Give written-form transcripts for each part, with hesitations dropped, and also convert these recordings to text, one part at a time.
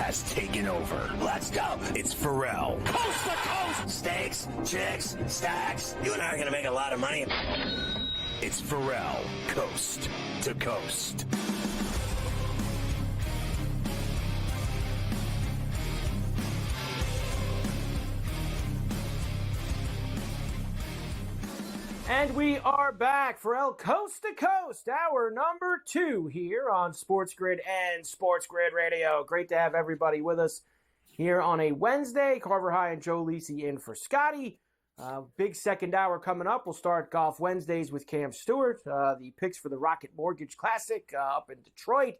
has taken over. Let's go. It's Ferrall. Coast to coast. Steaks, chicks, stacks. You and I are going to make a lot of money. It's Ferrall, coast to coast. And we are back for El Coast to Coast, hour number 2 here on SportsGrid and SportsGrid Radio. Great to have everybody with us here on a Wednesday. Carver High and Joe Lisi in for Scotty. Big second hour coming up. We'll start Golf Wednesdays with Cam Stewart. The picks for the Rocket Mortgage Classic up in Detroit.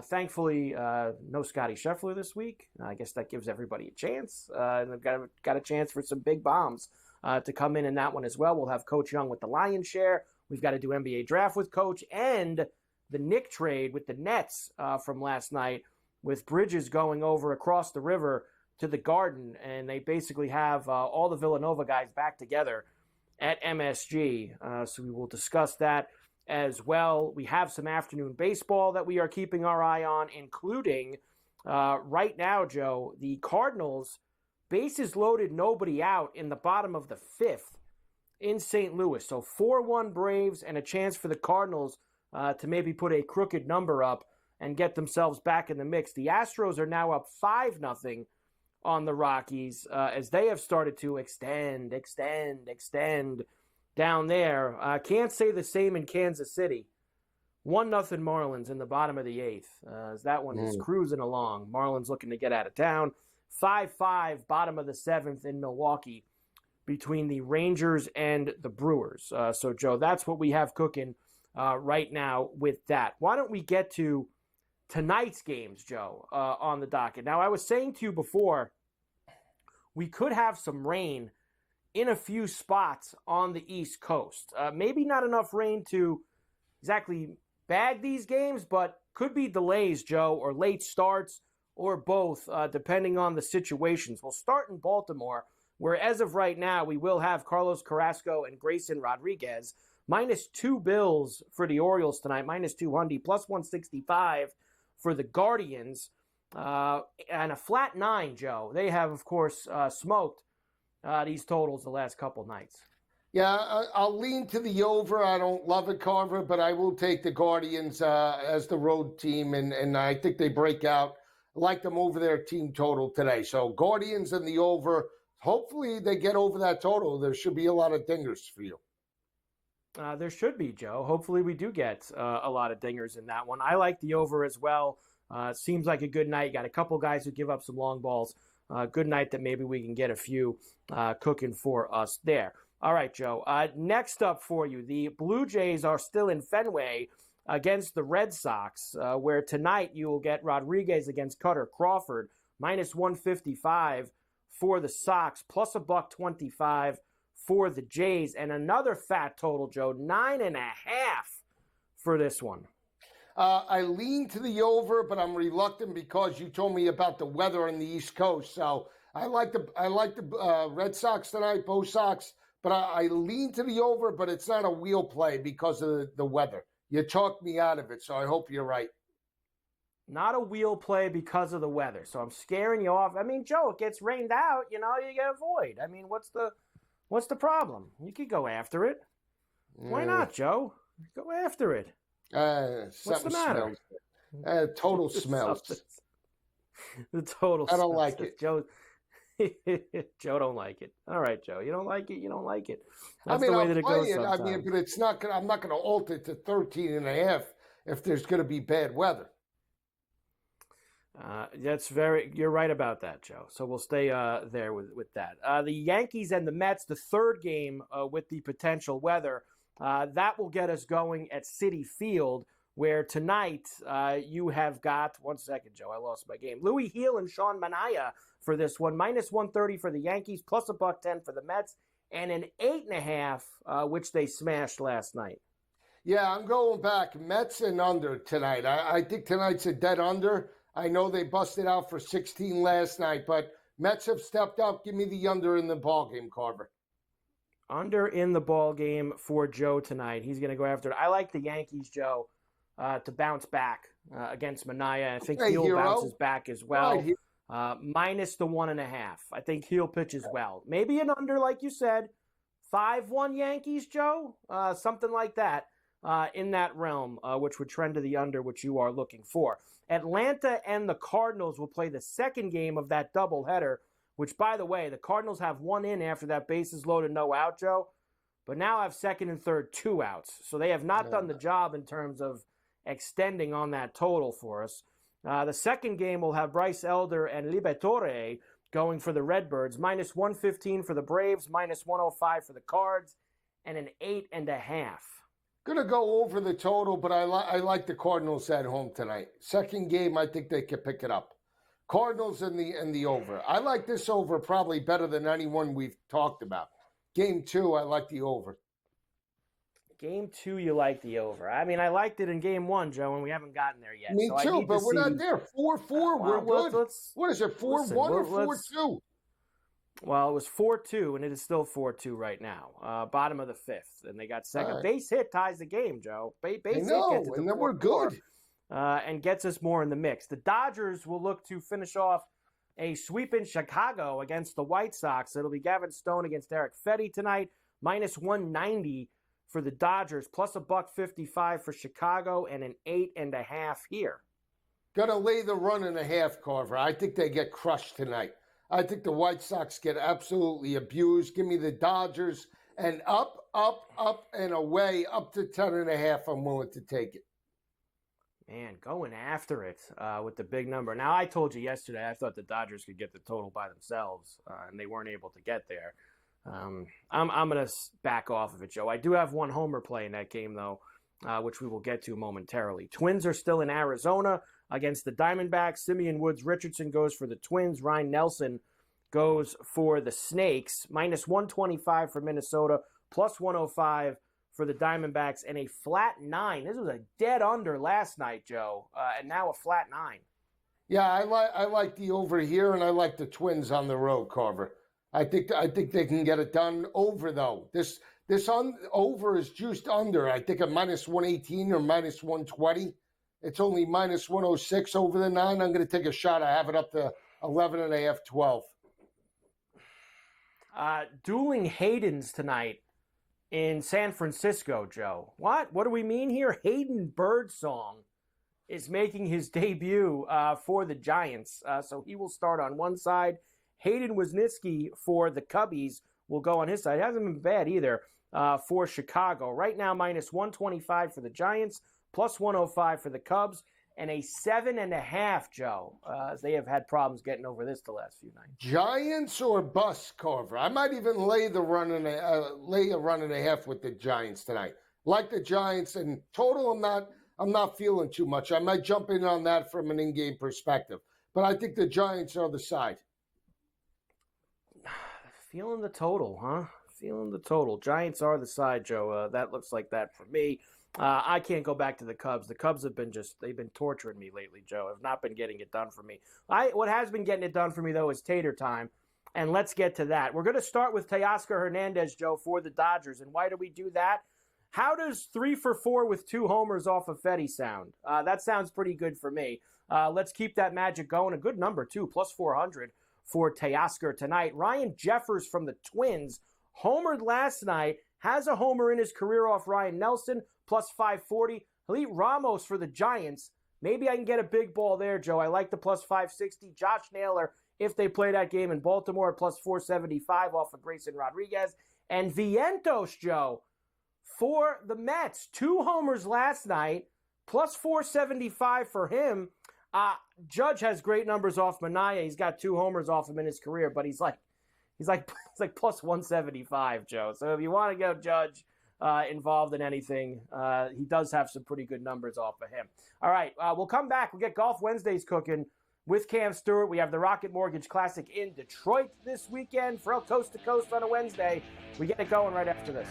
Thankfully, no Scotty Scheffler this week. I guess that gives everybody a chance. And they've got a chance for some big bombs to come in that one as well. We'll have Coach Young with the lion's share. We've got to do NBA draft with Coach and the Nick trade with the Nets from last night with Bridges going over across the river to the Garden. And they basically have all the Villanova guys back together at MSG. So we will discuss that as well. We have some afternoon baseball that we are keeping our eye on, including right now, Joe, the Cardinals, bases loaded, nobody out in the bottom of the 5th in St. Louis. So 4-1 Braves and a chance for the Cardinals to maybe put a crooked number up and get themselves back in the mix. The Astros are now up 5-0 on the Rockies as they have started to extend down there. Can't say the same in Kansas City. 1-0 Marlins in the bottom of the 8th. As that one is cruising along. Marlins looking to get out of town. 5-5, bottom of the 7th in Milwaukee between the Rangers and the Brewers. So, Joe, that's what we have cooking right now with that. Why don't we get to tonight's games, Joe, on the docket? Now, I was saying to you before, we could have some rain in a few spots on the East Coast. Maybe not enough rain to exactly bag these games, but could be delays, Joe, or late starts, or both, depending on the situations. We'll start in Baltimore, where as of right now, we will have Carlos Carrasco and Grayson Rodriguez. -2 Bills for the Orioles tonight, -200, +165 for the Guardians, and a flat 9, Joe. They have, of course, smoked these totals the last couple nights. Yeah, I'll lean to the over. I don't love it, Carver, but I will take the Guardians as the road team, and I think they break out. I like them over their team total today. So Guardians and the over. Hopefully they get over that total. There should be a lot of dingers for you. There should be, Joe. Hopefully we do get a lot of dingers in that one. I like the over as well. Seems like a good night. Got a couple guys who give up some long balls. Good night that maybe we can get a few cooking for us there. All right, Joe. Next up for you, the Blue Jays are still in Fenway against the Red Sox, where tonight you will get Rodriguez against Cutter Crawford, -155 for the Sox, plus $1.25 for the Jays, and another fat total, Joe, 9.5 for this one. I lean to the over, but I'm reluctant because you told me about the weather on the East Coast. So I like the Red Sox tonight, both Sox, but I lean to the over, but it's not a wheel play because of the weather. You talked me out of it, so I hope you're right. Not a wheel play because of the weather, so I'm scaring you off. I mean, Joe, it gets rained out, you get a void. I mean, what's the problem? You could go after it. Why not, Joe? Go after it. What's the matter? Total smells. The total I don't like it. Joe don't like it. All right, Joe. You don't like it. You don't like it. That's the way that it goes sometimes. but it's not. I'm not going to alter it to 13.5 if there's going to be bad weather. You're right about that, Joe. So we'll stay there with that. The Yankees and the Mets, the third game with the potential weather. That will get us going at Citi Field, where tonight you have got, one second, Joe, I lost my game. Louis Heel and Sean Manaea for this one, -130 for the Yankees, plus $1.10 for the Mets, and an 8.5, which they smashed last night. Yeah, I'm going back. Mets and under tonight. I think tonight's a dead under. I know they busted out for 16 last night, but Mets have stepped up. Give me the under in the ballgame, Carver. Under in the ball game for Joe tonight. He's going to go after it. I like the Yankees, Joe. to bounce back against Minaya. I think Hey, he'll hero. bounces back as well. Right. Minus the 1.5. I think he'll pitch as well. Maybe an under, like you said. 5-1 Yankees, Joe? Something like that in that realm, which would trend to the under, which you are looking for. Atlanta and the Cardinals will play the second game of that doubleheader, which, by the way, the Cardinals have one in after that bases loaded, no out, Joe, but now have second and third 2 outs. So they have not done the job in terms of extending on that total for us. The second game will have Bryce Elder and Liberatore going for the Redbirds, minus 115 for the Braves, minus 105 for the Cards, and an 8.5. Gonna go over the total, but I like the Cardinals at home tonight. Second game, I think they could pick it up. Cardinals and the over. I like this over probably better than anyone we've talked about. Game 2, I like the over. Game 2, you like the over. I mean, I liked it in Game 1, Joe, and we haven't gotten there yet. Me too, but we're not there. 4-4, we're good. What is it, 4-1 or 4-2? Well, it was 4-2, and it is still 4-2 right now. Bottom of the 5th, and they got second. Right. Base hit ties the game, Joe. Base hit gets it and then we're good. And gets us more in the mix. The Dodgers will look to finish off a sweep in Chicago against the White Sox. It'll be Gavin Stone against Eric Fetty tonight, minus 190 for the Dodgers, plus $1.55 for Chicago, and an 8.5 here. Gonna lay the 1.5, Carver. I think they get crushed tonight. I think the White Sox get absolutely abused. Give me the Dodgers and up, and away, up to 10.5. I'm willing to take it. Man, going after it with the big number. Now, I told you yesterday I thought the Dodgers could get the total by themselves, and they weren't able to get there. I'm going to back off of it, Joe. I do have one homer play in that game, though, which we will get to momentarily. Twins are still in Arizona against the Diamondbacks. Simeon Woods-Richardson goes for the Twins. Ryan Nelson goes for the Snakes. Minus 125 for Minnesota, plus 105 for the Diamondbacks, and a flat 9. This was a dead under last night, Joe, and now a flat 9. Yeah, I like the over here, and I like the Twins on the road, Carver. I think they can get it done. Over, though. This over is juiced under. I think a minus 118 or minus 120. It's only minus 106 over the 9. I'm going to take a shot. I have it up to 11.5, 12. Dueling Haydens tonight in San Francisco, Joe. What do we mean here? Hayden Birdsong is making his debut for the Giants. So he will start on one side. Hayden Wesneski for the Cubbies will go on his side. It hasn't been bad either for Chicago. Right now, minus 125 for the Giants, plus 105 for the Cubs, and a 7.5, Joe, as they have had problems getting over this the last few nights. Giants or bust, Carver? I might even lay a 1.5 with the Giants tonight. Like the Giants, and total, I'm not feeling too much. I might jump in on that from an in-game perspective, but I think the Giants are the side. Feeling the total, huh? Feeling the total. Giants are the side, Joe. That looks like that for me. I can't go back to the Cubs. The Cubs have been they've been torturing me lately, Joe. Have not been getting it done for me. What has been getting it done for me, though, is Tater time. And let's get to that. We're going to start with Teoscar Hernandez, Joe, for the Dodgers. And why do we do that? How does 3 for 4 with 2 homers off of Fetty sound? That sounds pretty good for me. Let's keep that magic going. A good number, too, plus 400 for Teoscar tonight. Ryan Jeffers from the Twins homered last night, has a homer in his career off Ryan Nelson, plus 540. Elite Ramos for the Giants. Maybe I can get a big ball there, Joe. I like the plus 560. Josh Naylor, if they play that game in Baltimore, plus 475 off of Grayson Rodriguez. And Vientos, Joe, for the Mets. 2 homers last night, plus 475 for him. Judge has great numbers off Minaya. He's got 2 homers off him in his career, but he's like plus 175, Joe. So if you want to go Judge involved in anything, he does have some pretty good numbers off of him. All right, we'll come back. We'll get Golf Wednesdays cooking with Cam Stewart. We have the Rocket Mortgage Classic in Detroit this weekend. For Coast to Coast on a Wednesday. We get it going right after this.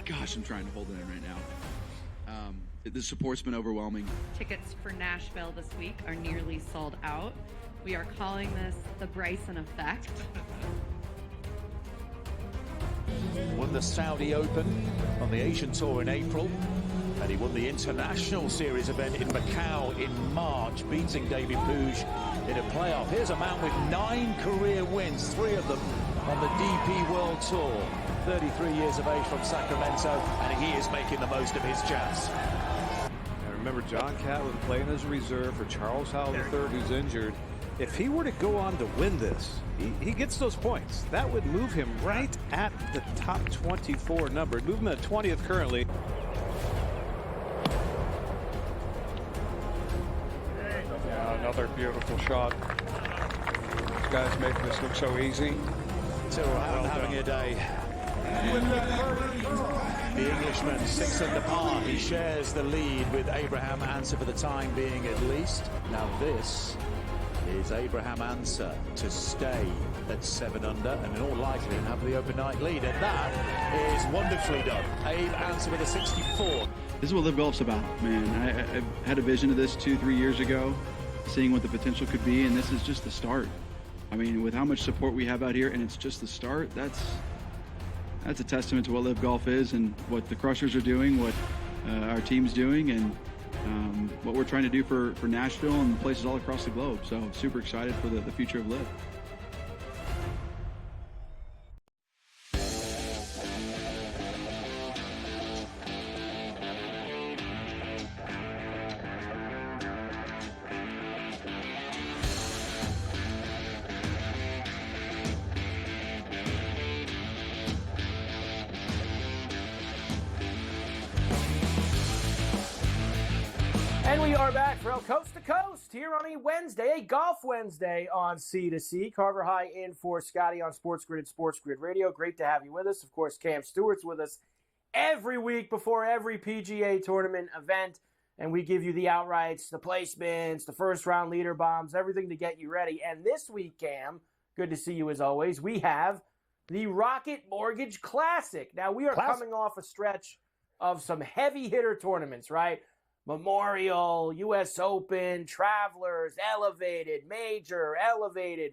Gosh, I'm trying to hold it in right now. The support's been overwhelming. Tickets for Nashville this week are nearly sold out. We are calling this the Bryson effect. Won the Saudi Open on the Asian Tour in April, and he won the International Series event in Macau in March, beating David Puig in a playoff. Here's a man with 9 career wins, 3 of them on the DP World Tour. 33 years of age from Sacramento, and he is making the most of his chance. Remember, John Catlin playing as a reserve for Charles Howell III, who's injured. If he were to go on to win this, he gets those points. That would move him right at the top 24 number. Move him at 20th currently. Yeah, another beautiful shot. This guy's making this look so easy. Tyrrell having a day. The Englishman 6 under par. He shares the lead with Abraham Answer for the time being, at least. Now this is Abraham Answer to stay at 7 under and in all likelihood have the open night lead, and that is wonderfully done. Abe Answer with a 64. This is what Live Golf's about, man. I had a vision of this 2-3 years ago, seeing what the potential could be, and this is just the start. I mean, with how much support we have out here, and it's just the start, that's a testament to what Live Golf is and what the Crushers are doing, what our team's doing, and what we're trying to do for Nashville and places all across the globe. So super excited for the future of Live. And we are back from Coast to Coast here on a Wednesday, a golf Wednesday on C2C. Carver High in for Scotty on SportsGrid and SportsGrid Radio. Great to have you with us. Of course, Cam Stewart's with us every week before every PGA tournament event. And we give you the outrights, the placements, the first round leader bombs, everything to get you ready. And this week, Cam, good to see you as always, we have the Rocket Mortgage Classic. Now, we are coming off a stretch of some heavy hitter tournaments, right? Memorial, U.S. Open, Travelers, Elevated, Major, Elevated.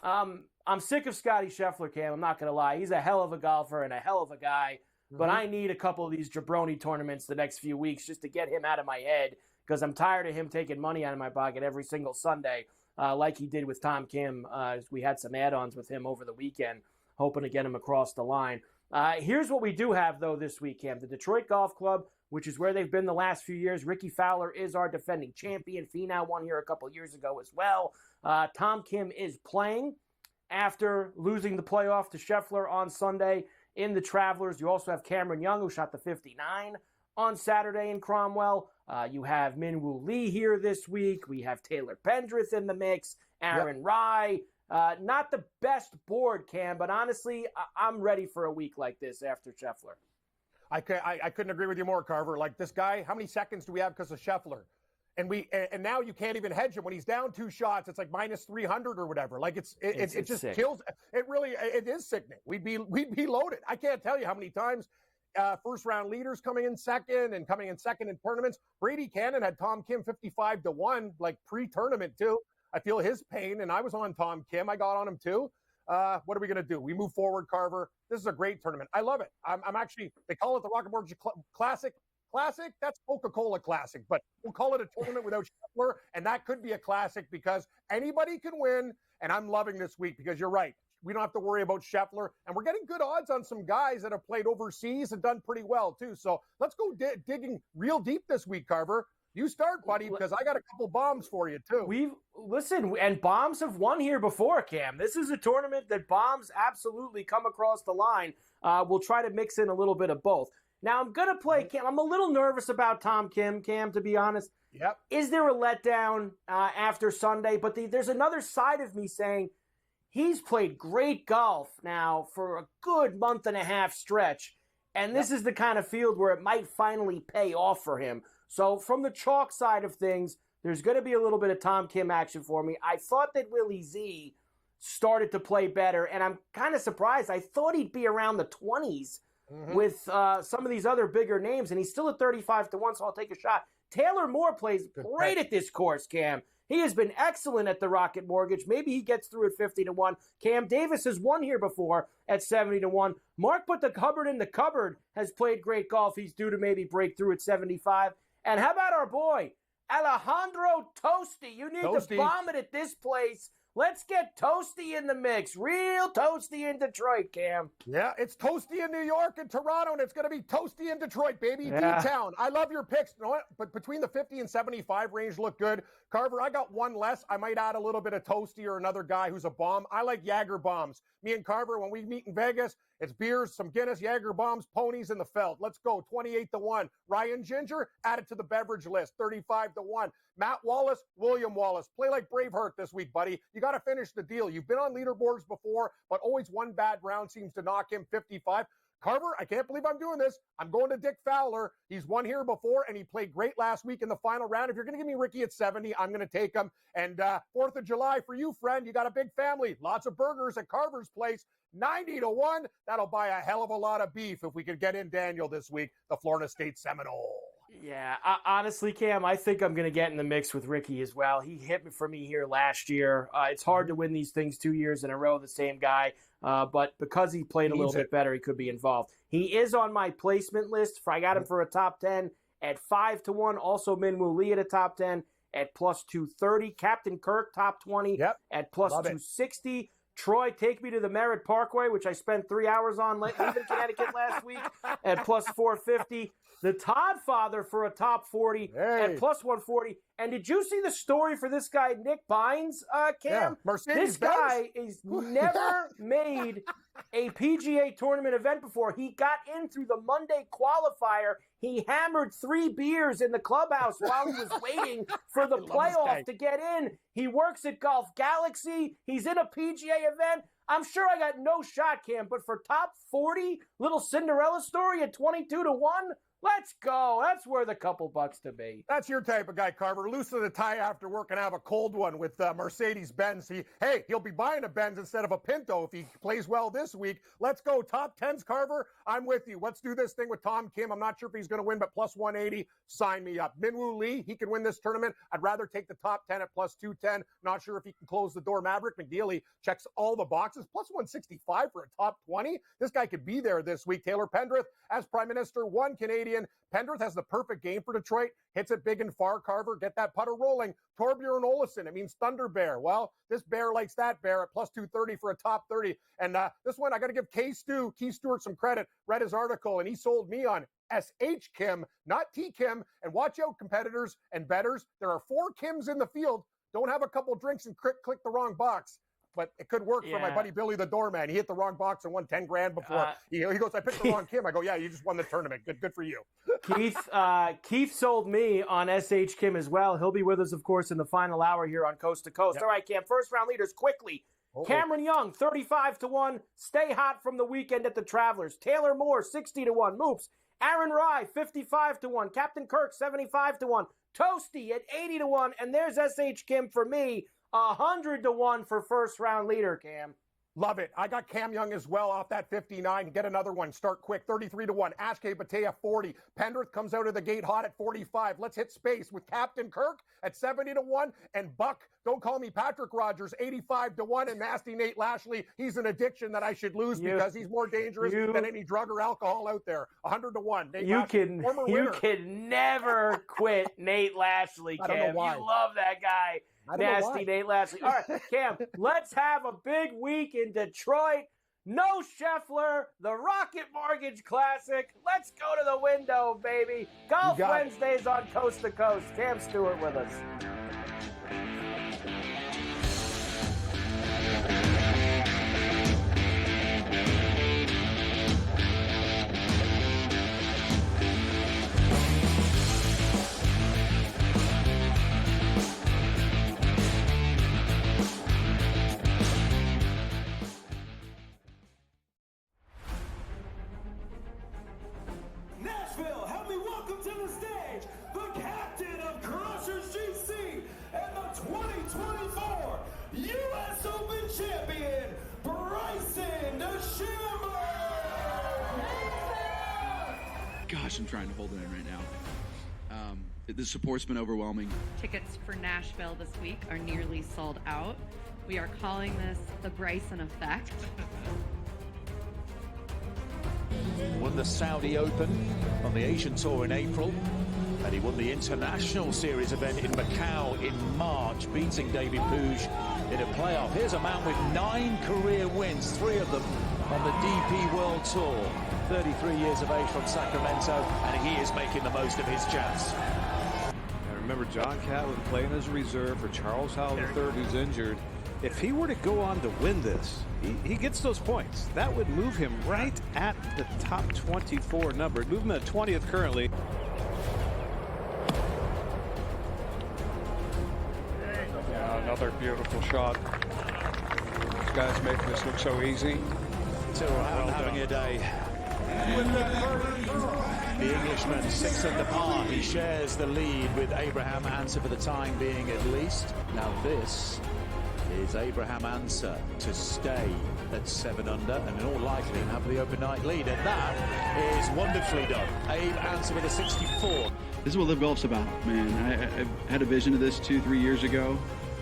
I'm sick of Scotty Scheffler, Cam. I'm not going to lie. He's a hell of a golfer and a hell of a guy. But I need a couple of these jabroni tournaments the next few weeks just to get him out of my head because I'm tired of him taking money out of my pocket every single Sunday like he did with Tom Kim. We had some add-ons with him over the weekend, hoping to get him across the line. Here's what we do have, though, this week, Cam. The Detroit Golf Club, which is where they've been the last few years. Ricky Fowler is our defending champion. Finau won here a couple years ago as well. Tom Kim is playing after losing the playoff to Scheffler on Sunday in the Travelers. You also have Cameron Young, who shot the 59 on Saturday in Cromwell. You have Minwoo Lee here this week. We have Taylor Pendrith in the mix. Aaron Rai. Not the best board, Cam, but honestly, I'm ready for a week like this after Scheffler. I couldn't agree with you more, Carver. Like this guy, how many seconds do we have because of Scheffler? And now you can't even hedge him when he's down 2 shots. It's like minus 300 or whatever. Like it just sick. Kills. It is sickening. We'd be loaded. I can't tell you how many times first round leaders coming in second in tournaments. Brady Cannon had Tom Kim 55-1 like pre-tournament too. I feel his pain, and I was on Tom Kim. I got on him too. What are we going to do? We move forward, Carver. This is a great tournament. I love it. I'm actually, they call it the Rocket Mortgage Classic. Classic, that's Coca-Cola Classic, but we'll call it a tournament without Scheffler, and that could be a classic because anybody can win, and I'm loving this week because you're right. We don't have to worry about Scheffler, and we're getting good odds on some guys that have played overseas and done pretty well, too. So let's go digging real deep this week, Carver. You start, buddy, because I got a couple bombs for you, too. Listen, and bombs have won here before, Cam. This is a tournament that bombs absolutely come across the line. We'll try to mix in a little bit of both. Now, I'm going to play Cam. I'm a little nervous about Tom Kim, Cam, to be honest. Yep. Is there a letdown after Sunday? But there's another side of me saying he's played great golf now for a good month and a half stretch, and this is the kind of field where it might finally pay off for him. So from the chalk side of things, there's going to be a little bit of Tom Kim action for me. I thought that Willie Z started to play better, and I'm kind of surprised. I thought he'd be around the 20s with some of these other bigger names, and he's still at 35-1, so I'll take a shot. Taylor Moore plays great at this course, Cam. He has been excellent at the Rocket Mortgage. Maybe he gets through at 50-1. Cam Davis has won here before at 70-1. Mark put the cupboard in the cupboard, has played great golf. He's due to maybe break through at 75. And how about our boy, Alejandro Tosti? You need to bomb it at this place. Let's get Toasty in the mix. Real Toasty in Detroit, Cam. Yeah, it's Toasty in New York and Toronto, and it's going to be Toasty in Detroit, baby. Yeah. D-Town. I love your picks. You know what? But between the 50 and 75 range look good. Carver, I got one less. I might add a little bit of Toasty or another guy who's a bomb. I like Jager bombs. Me and Carver, when we meet in Vegas, it's beers, some Guinness, Jager bombs, ponies in the felt. Let's go. 28-1. Ryan Ginger, add it to the beverage list. 35-1. Matt Wallace, William Wallace. Play like Braveheart this week, buddy. You got to finish the deal. You've been on leaderboards before, but always one bad round seems to knock him. 55. Carver, I can't believe I'm doing this. I'm going to Dick Fowler. He's won here before, and he played great last week in the final round. If you're going to give me Ricky at 70, I'm going to take him. And 4th of July for you, friend. You got a big family. Lots of burgers at Carver's place. 90-1. That'll buy a hell of a lot of beef if we could get in Daniel this week, the Florida State Seminole. Yeah, honestly, Cam, I think I'm going to get in the mix with Ricky as well. He hit for me here last year. It's hard to win these things 2 years in a row, the same guy. But because he played a little bit better, he could be involved. He is on my placement list. I got him for a top 10 at 5-1. Also, Minwoo Lee at a top 10 at plus 230. Captain Kirk, top 20 at plus 260. Troy, take me to the Merritt Parkway, which I spent 3 hours on leaving Connecticut last week at plus 450. The Todd Father for a top 40 at plus 140. And did you see the story for this guy, Nick Bynes, Cam? Yeah, this guy is never made a PGA tournament event before. He got in through the Monday qualifier. He hammered 3 beers in the clubhouse while he was waiting for the playoff to get in. He works at Golf Galaxy. He's in a PGA event. I'm sure I got no shot, Cam, but for top 40, little Cinderella story at 22-1, let's go. That's worth a couple bucks to me. That's your type of guy, Carver. Loosen the tie after work and have a cold one with Mercedes-Benz. He'll be buying a Benz instead of a Pinto if he plays well this week. Let's go. Top 10s, Carver. I'm with you. Let's do this thing with Tom Kim. I'm not sure if he's going to win, but plus 180, sign me up. Minwoo Lee, he can win this tournament. I'd rather take the top 10 at plus 210. Not sure if he can close the door. Maverick McNeely checks all the boxes. Plus 165 for a top 20. This guy could be there this week. Taylor Pendrith as Prime Minister, 1 Canadian. Pendrith has the perfect game for Detroit. Hits it big and far, Carver. Get that putter rolling. Torbjorn Olesen, it means Thunder Bear. Well, this bear likes that bear at plus 230 for a top 30. And this one, I got to give Keith Stewart some credit. Read his article, and he sold me on S.H. Kim, not T. Kim. And watch out, competitors and bettors. There are 4 Kims in the field. Don't have a couple drinks and click the wrong box. But it could work for my buddy Billy the doorman. He hit the wrong box and won 10 grand before. He goes, I picked the wrong Kim. I go, yeah, you just won the tournament. Good for you. Keith sold me on S.H. Kim as well. He'll be with us, of course, in the final hour here on Coast to Coast. Yep. All right, Cam, first round leaders quickly. Cameron Young, 35-1. Stay hot from the weekend at the Travelers. Taylor Moore, 60-1. Moops. Aaron Rye, 55-1. Captain Kirk, 75-1. Toasty at 80-1. And there's S.H. Kim for me. 100-1 for first round leader, Cam. Love it. I got Cam Young as well off that 59. Get another one. Start quick. 33-1. Ashke Batea 40. Pendrith comes out of the gate hot at 45. Let's hit space with Captain Kirk at 70-1 and Buck. Don't call me Patrick Rogers 85-1 and Nasty Nate Lashley. He's an addiction that I should lose because he's more dangerous than any drug or alcohol out there. 100-1. Nate Lashley, you can never quit Nate Lashley, Cam. I don't know why. You love that guy. Nasty Nate Lashley. All right, Cam, let's have a big week in Detroit. No Scheffler, the Rocket Mortgage Classic. Let's go to the window, baby. Golf Wednesdays on Coast to Coast. Cam Stewart with us. Help me welcome to the stage the captain of Crushers GC and the 2024 U.S. Open champion, Bryson DeChambeau. Gosh, I'm trying to hold it in right now. The support's been overwhelming. Tickets for Nashville this week are nearly sold out. We are calling this the Bryson effect. Won the Saudi Open on the Asian Tour in April, and he won the International Series event in Macau in March, beating David Puig in a playoff. Here's a man with 9 career wins, 3 of them on the DP World Tour. 33 years of age from Sacramento, and he is making the most of his chance. I remember John Catlin playing as a reserve for Charles Howell III, who's injured. If he were to go on to win this, he gets those points. That would move him right at the top 24 number. Move him at 20th currently. Yeah, another beautiful shot. These guys making this look so easy. Having a day. The Englishman 6 under par. He shares the lead with Abraham Answer for the time being, at least. Now this is Abraham Answer to stay at 7 under and in all likelihood have the open night lead, and that is wonderfully done. Abe Answer with a 64. This is what Live Golf's about, man. I had a vision of this 2-3 years ago,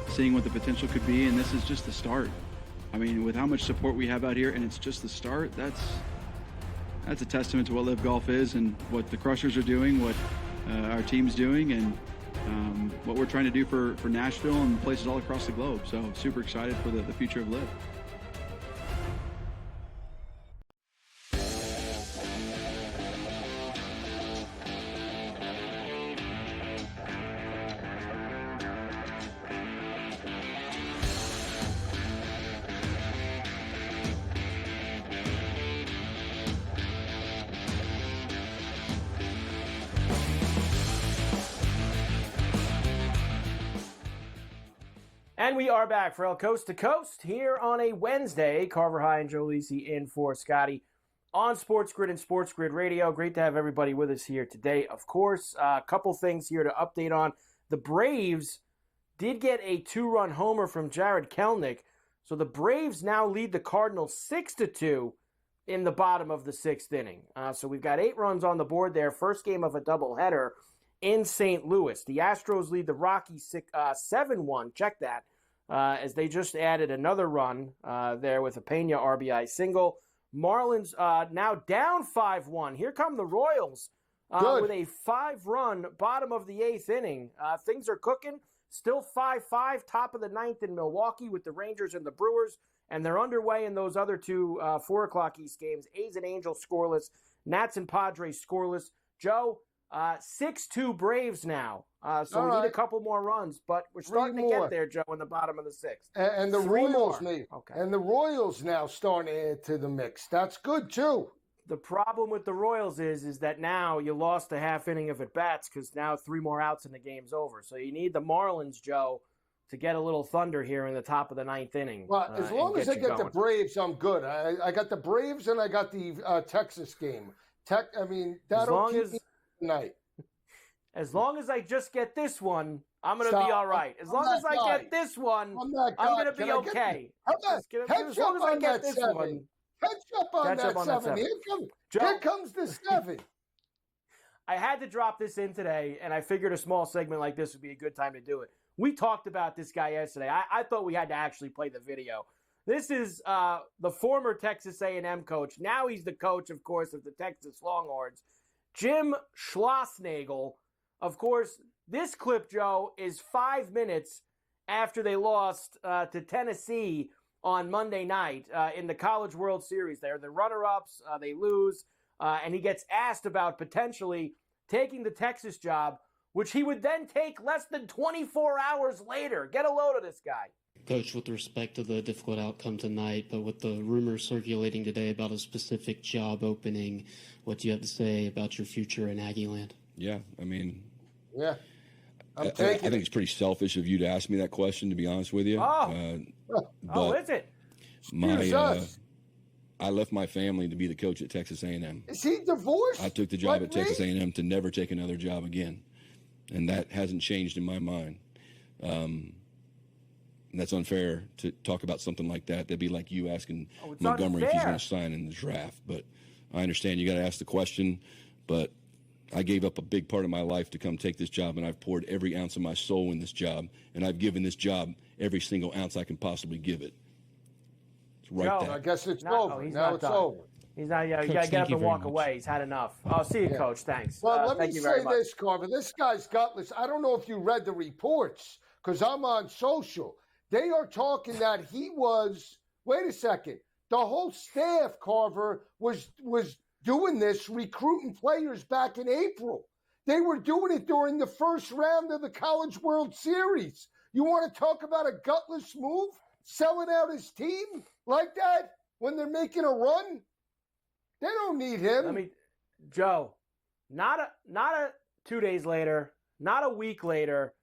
seeing what the potential could be, and this is just the start. I mean, with how much support we have out here, and it's just the start, that's a testament to what Live Golf is and what the Crushers are doing, what our team's doing, and what we're trying to do for Nashville and places all across the globe. So super excited for the future of Live. And we are back for El Coast to Coast here on a Wednesday. Carver High and Joe Lisi in for Scotty on SportsGrid and SportsGrid Radio. Great to have everybody with us here today. Of course, a couple things here to update on. The Braves did get a 2-run homer from Jared Kelenic. So the Braves now lead the Cardinals 6-2 in the bottom of the 6th inning. So we've got 8 runs on the board there. First game of a doubleheader in St. Louis. The Astros lead the Rockies 7-1. Check that. As they just added another run there with a Pena RBI single. Marlins now down 5-1. Here come the Royals with a 5-run bottom of the 8th inning. Things are cooking. Still 5-5, top of the 9th in Milwaukee with the Rangers and the Brewers. And they're underway in those other 2 4 o'clock East games. A's and Angels scoreless. Nats and Padres scoreless. Joe, 6-2 Braves now. So we need a couple more runs, but we're starting to get there, Joe, in the bottom of the 6th. And the Royals now starting to add to the mix. That's good too. The problem with the Royals is that now you lost a half inning of at-bats because now 3 more outs and the game's over. So you need the Marlins, Joe, to get a little thunder here in the top of the 9th inning. Well, as long as I get the Braves, I'm good. I got the Braves and I got the Texas game. That'll keep me tonight. As long as I just get this one, I'm going to be all right. As long as I get this one, I'm going to be okay. As long as I get this one. Catch up on that 7. Here comes the 7. I had to drop this in today, and I figured a small segment like this would be a good time to do it. We talked about this guy yesterday. I thought we had to actually play the video. This is the former Texas A&M coach. Now he's the coach, of course, of the Texas Longhorns, Jim Schlossnagle. Of course, this clip, Joe, is 5 minutes after they lost to Tennessee on Monday night in the College World Series. They're the runner-ups. They lose. And he gets asked about potentially taking the Texas job, which he would then take less than 24 hours later. Get a load of this guy. Coach, with respect to the difficult outcome tonight, but with the rumors circulating today about a specific job opening, what do you have to say about your future in Aggieland? Yeah, I mean... Yeah. I think it's pretty selfish of you to ask me that question, to be honest with you. Is it? I left my family to be the coach at Texas A&M. Is he divorced? I took the job at Texas A&M to never take another job again, and that hasn't changed in my mind. And that's unfair to talk about something like that. That'd be like you asking Montgomery if he's going to sign in the draft. But I understand you got to ask the question. but I gave up a big part of my life to come take this job, and I've poured every ounce of my soul in this job, and I've given this job every single ounce I can possibly give it. It's right there. I guess it's No, over. he's Now not it's done. over. He's not. You Coach, got to get thank up you and very walk much. away. He's had enough. I'll see you, Yeah. Coach. Thanks. Well, let thank me you very say much. this, Carver. This guy's gutless. I don't know if you read the reports because I'm on social. They are talking that he was. Wait a second. The whole staff, Carver, was doing this, recruiting players back in April. They were doing it during the first round of the College World Series. You want to talk about a gutless move? Selling out his team like that when they're making a run? They don't need him. Joe, not a 2 days later, not a week later,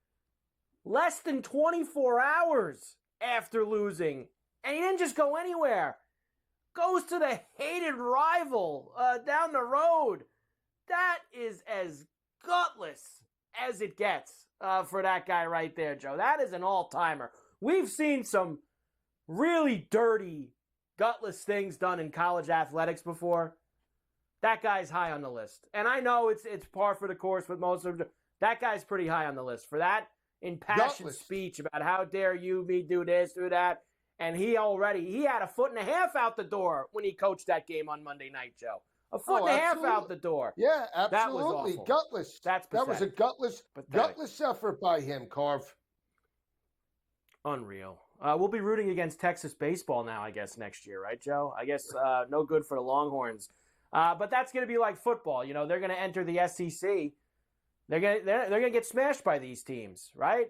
less than 24 hours after losing, and he didn't just go anywhere. Goes to the hated rival down the road. That is as gutless as it gets for that guy right there, Joe. That is an all-timer. We've seen some really dirty, gutless things done in college athletics before. That guy's high on the list. And I know it's par for the course with most of them. That guy's pretty high on the list. For that impassioned speech about how dare you, me do this, do that. And he had a foot and a half out the door when he coached that game on Monday night, Joe. A foot and a half out the door. Yeah, absolutely. That was awful. Gutless. That's that was a pathetic. gutless effort by him, Carv. Unreal. We'll be rooting against Texas baseball now, I guess, next year, right, Joe? I guess no good for the Longhorns. But that's going to be like football. You know, they're going to enter the SEC. They're going to get smashed by these teams, right?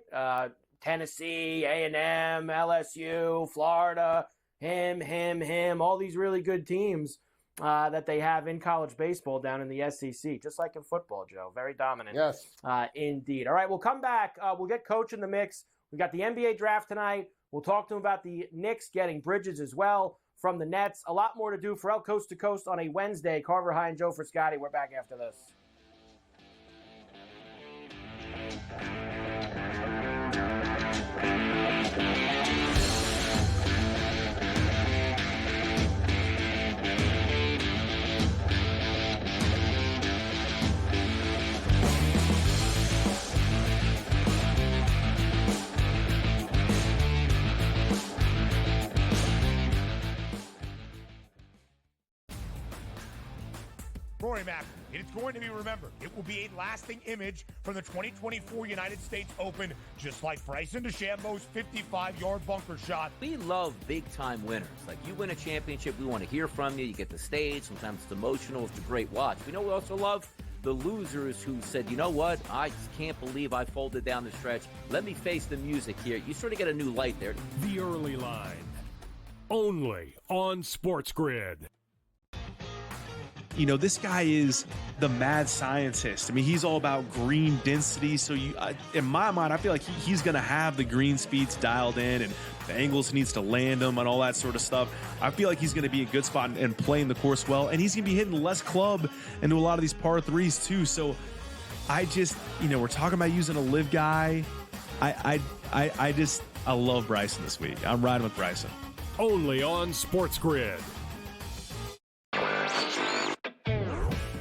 Tennessee, A&M, LSU, Florida, all these really good teams that they have in college baseball down in the SEC, just like in football, Joe. Very dominant. Yes. Indeed. All right, we'll come back. We'll get Coach in the mix. We got the NBA draft tonight. We'll talk to him about the Knicks getting Bridges as well from the Nets. A lot more to do for El Coast to Coast on a Wednesday. Carver High and Joe for Scotty. We're back after this. Rory Mack, it's going to be remembered. It will be a lasting image from the 2024 United States Open, just like Bryson DeChambeau's 55-yard bunker shot. We love big-time winners. Like, you win a championship, we want to hear from you. You get the stage. Sometimes it's emotional. It's a great watch. We know we also love the losers who said, you know what, I just can't believe I folded down the stretch. Let me face the music here. You sort of get a new light there. The Early Line, only on SportsGrid. You know, this guy is the mad scientist. I mean, he's all about green density. So in my mind, I feel like he's going to have the green speeds dialed in and the angles he needs to land them and all that sort of stuff. I feel like he's going to be a good spot and playing the course well. And he's going to be hitting less club into a lot of these par threes too. So I just, we're talking about using a live guy. I love Bryson this week. I'm riding with Bryson. Only on SportsGrid.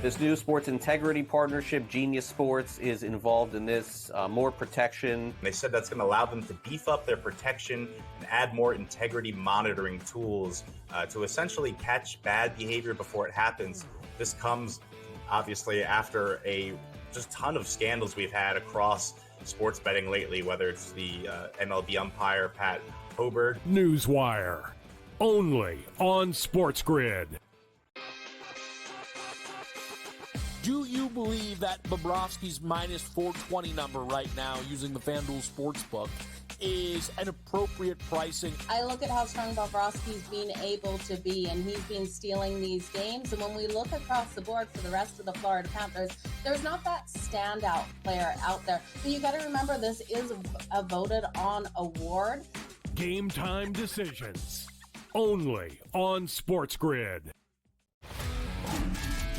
This new sports integrity partnership, Genius Sports, is involved in this. More protection. They said that's going to allow them to beef up their protection and add more integrity monitoring tools to essentially catch bad behavior before it happens. This comes, obviously, after a just ton of scandals we've had across sports betting lately, whether it's the MLB umpire, Pat Hoberg. Newswire, only on SportsGrid. Do you believe that Bobrovsky's minus 420 number right now using the FanDuel Sportsbook is an appropriate pricing? I look at how strong Bobrovsky's been able to be, and he's been stealing these games. And when we look across the board for the rest of the Florida Panthers, there's not that standout player out there. But you got to remember, this is a voted on award. Game time decisions, only on SportsGrid.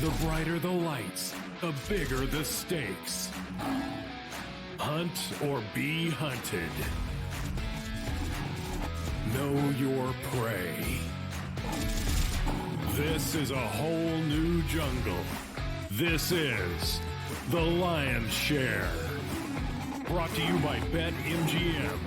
The brighter the lights, the bigger the stakes. Hunt or be hunted. Know your prey. This is a whole new jungle. This is The Lion's Share. Brought to you by BetMGM.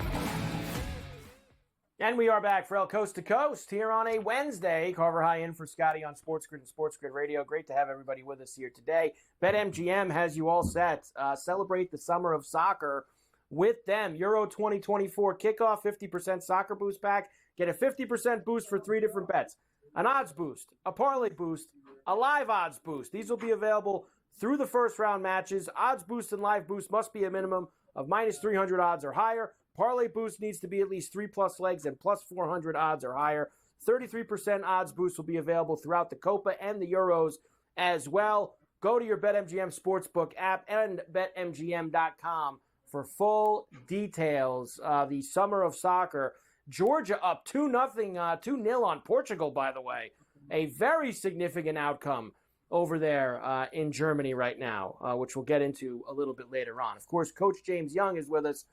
And we are back for El Coast to Coast here on a Wednesday. Carver High in for Scotty on SportsGrid and SportsGrid Radio. Great to have everybody with us here today. BetMGM has you all set. Celebrate the summer of soccer with them. Euro 2024 kickoff, 50% soccer boost pack. Get a 50% boost for 3 different bets. An odds boost, a parlay boost, a live odds boost. These will be available through the first round matches. Odds boost and live boost must be a minimum of minus 300 odds or higher. Parlay boost needs to be at least 3+ legs and plus 400 odds or higher. 33% odds boost will be available throughout the Copa and the Euros as well. Go to your BetMGM Sportsbook app and BetMGM.com for full details. The summer of soccer. Georgia up 2-0 on Portugal, by the way. A very significant outcome over there in Germany right now, which we'll get into a little bit later on. Of course, Coach James Young is with us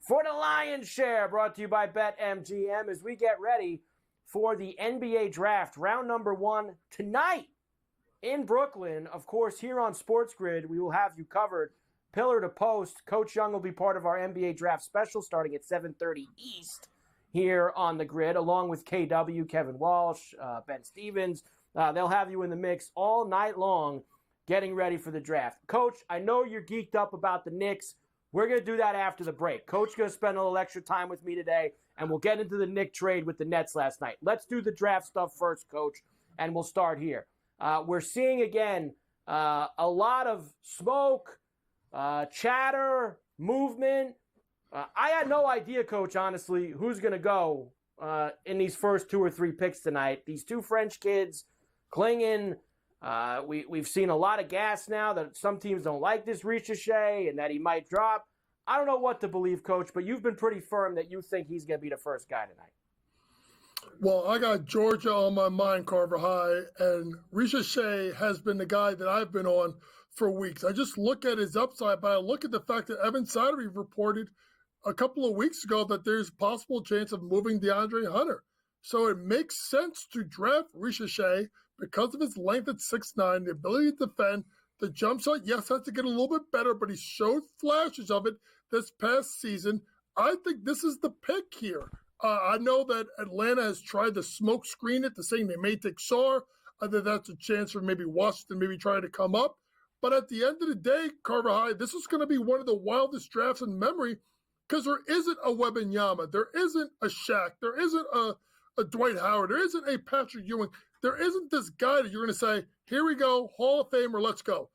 for the Lion's Share, brought to you by BetMGM, as we get ready for the NBA Draft, round number 1 tonight in Brooklyn. Of course, here on SportsGrid, we will have you covered pillar to post. Coach Young will be part of our NBA Draft special starting at 7:30 East here on the grid, along with KW, Kevin Walsh, Ben Stevens. They'll have you in the mix all night long getting ready for the draft. Coach, I know you're geeked up about the Knicks. We're going to do that after the break. Coach is going to spend a little extra time with me today, and we'll get into the Knick trade with the Nets last night. Let's do the draft stuff first, Coach, and we'll start here. We're seeing, again, a lot of smoke, chatter, movement. I had no idea, Coach, honestly, who's going to go in these first 2 or 3 picks tonight. These 2 French kids clinging. We've seen a lot of gas now that some teams don't like this Ricochet and that he might drop. I don't know what to believe, Coach, but you've been pretty firm that you think he's going to be the first guy tonight. Well, I got Georgia on my mind, Carver High, and Ricochet has been the guy that I've been on for weeks. I just look at his upside, but I look at the fact that Evan Sidery reported a couple of weeks ago that there's a possible chance of moving DeAndre Hunter. So it makes sense to draft Ricochet because of his length at 6'9", the ability to defend, the jump shot. Yes, has to get a little bit better, but he showed flashes of it this past season. I think this is the pick here. I know that Atlanta has tried to smoke screen it to saying they may take Sarr. I think that's a chance for maybe Washington maybe trying to come up. But at the end of the day, Carver High, this is going to be one of the wildest drafts in memory because there isn't a Wembanyama, there isn't a Shaq, there isn't a Dwight Howard, there isn't a Patrick Ewing, there isn't this guy that you're going to say, here we go, Hall of Famer, let's go.